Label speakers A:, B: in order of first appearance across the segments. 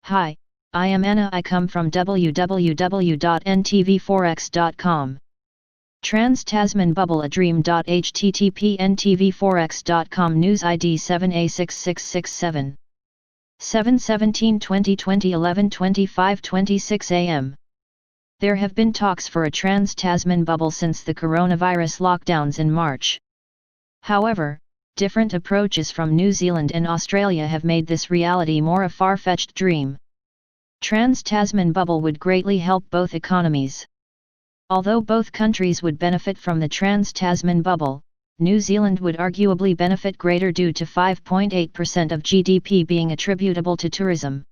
A: Hi, I am Anna. I come from www.ntv4x.com. Trans-Tasman Bubble a dream. http ntv4x.com News ID 7A6667 7/17/2020 11:25:26 am. There have been talks for a trans-Tasman bubble since the coronavirus lockdowns in March. However, different approaches from New Zealand and Australia have made this reality more a far-fetched dream. Trans-Tasman bubble would greatly help both economies. Although both countries would benefit from the Trans-Tasman bubble, New Zealand would arguably benefit greater due to 5.8% of GDP being attributable to tourism.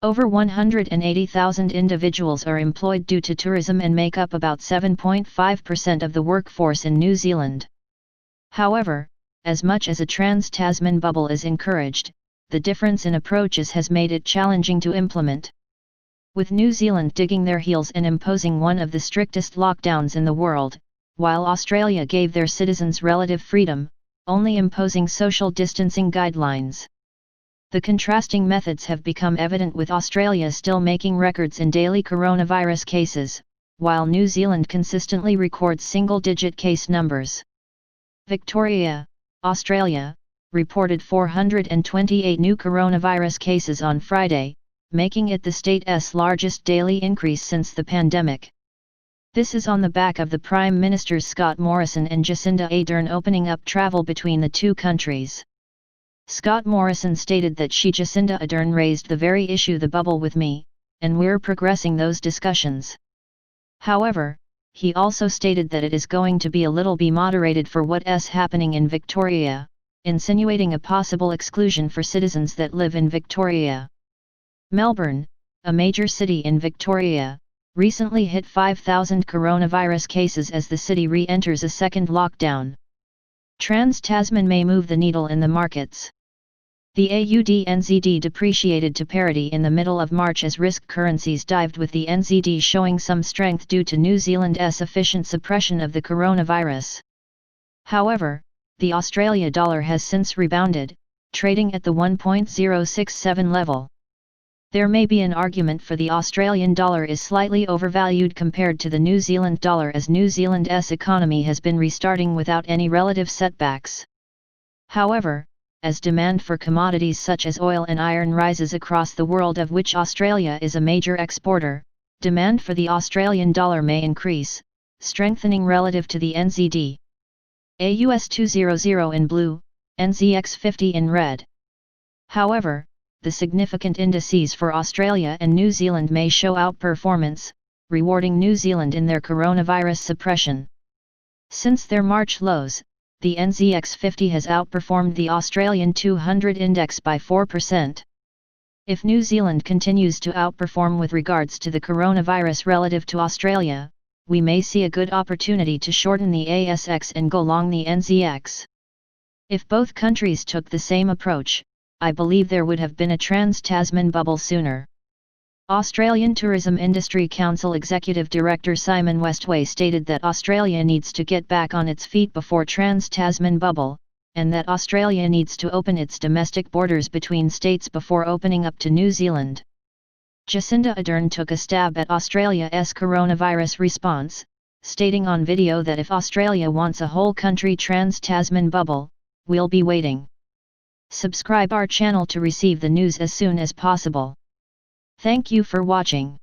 A: Over 180,000 individuals are employed due to tourism and make up about 7.5% of the workforce in New Zealand. However, as much as a Trans-Tasman bubble is encouraged, the difference in approaches has made it challenging to implement. With New Zealand digging their heels and imposing one of the strictest lockdowns in the world, while Australia gave their citizens relative freedom, only imposing social distancing guidelines. The contrasting methods have become evident, with Australia still making records in daily coronavirus cases, while New Zealand consistently records single-digit case numbers. Victoria, Australia, reported 428 new coronavirus cases on Friday, making it the state's largest daily increase since the pandemic. This is on the back of the Prime Ministers Scott Morrison and Jacinda Ardern opening up travel between the two countries. Scott Morrison stated that Jacinda Ardern raised the very issue, the bubble, with me, and we're progressing those discussions. However, he also stated that it is going to be a little be moderated for what's happening in Victoria, insinuating a possible exclusion for citizens that live in Victoria. Melbourne, a major city in Victoria, recently hit 5,000 coronavirus cases as the city re-enters a second lockdown. Trans-Tasman may move the needle in the markets. The AUD/NZD depreciated to parity in the middle of March as risk currencies dived, with the NZD showing some strength due to New Zealand's efficient suppression of the coronavirus. However, the Australia dollar has since rebounded, trading at the 1.067 level. There may be an argument for the Australian dollar is slightly overvalued compared to the New Zealand dollar, as New Zealand's economy has been restarting without any relative setbacks. However, as demand for commodities such as oil and iron rises across the world, of which Australia is a major exporter, demand for the Australian dollar may increase, strengthening relative to the NZD. AUS 200 in blue, NZX 50 in red. However, the significant indices for Australia and New Zealand may show outperformance, rewarding New Zealand in their coronavirus suppression. Since their March lows, the NZX 50 has outperformed the Australian 200 index by 4%. If New Zealand continues to outperform with regards to the coronavirus relative to Australia, we may see a good opportunity to shorten the ASX and go long the NZX. If both countries took the same approach, I believe there would have been a Trans-Tasman bubble sooner. Australian Tourism Industry Council Executive Director Simon Westway stated that Australia needs to get back on its feet before Trans-Tasman bubble, and that Australia needs to open its domestic borders between states before opening up to New Zealand. Jacinda Ardern took a stab at Australia's coronavirus response, stating on video that if Australia wants a whole country Trans-Tasman bubble, we'll be waiting. Subscribe our channel to receive the news as soon as possible. Thank you for watching.